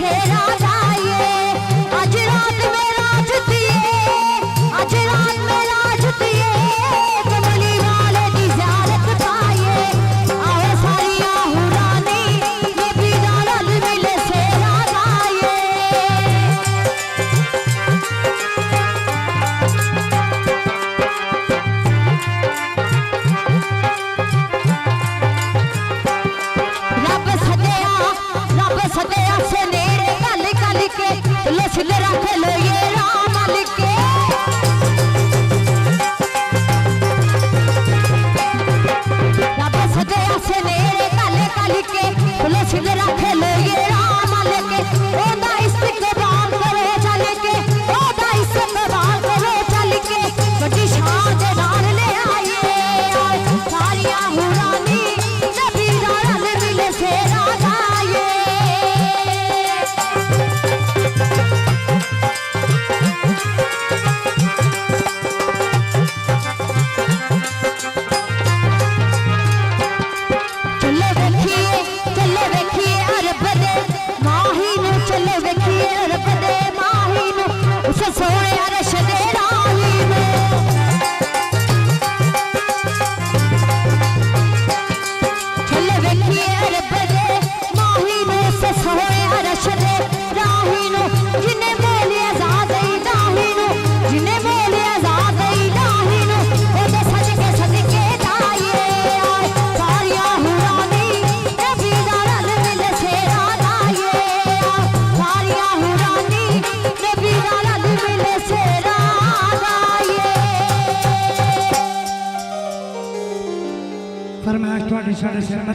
सेरा जाए। आज रात मेरा जुतिए, आज रात मेरा जुतिए, कमली वाले की ज़ियारत पाए। आए सारिया हुरानी नबी दा रल मिले सेरा जाए। रब सदया से नेड़े कल कल के लुछले रख लो ये राम के। रब सदया से नेड़े कल कल के लुछले रख लो ये राम के। ओदा इस्तकबाल करो चल के, ओदा इस्तकबाल करो चल के, बड़ी शान दे नाल ले आए। सारिया हुरानी नबी दा रल मिले सेरा जाए। चलो वेखिए अरब दे माही नू, चलो वेखिए अरब दे माही नू, उस सोने अरश दे राही नू। चलो वेखिए अरब दे माही नू, उस सोने अरश दे राही नू। जिन्हें बोले आजाद इलाही नू, जिन्हें बोले आजाद इलाही नू, ओदे सदके जाए। सारिया हुरानी नबी दा रल मिले सेरा जाए। सारिया हुरानी नबी दा रल मिले सेरा जाए। फरमाइश तुहाडी साडे सिर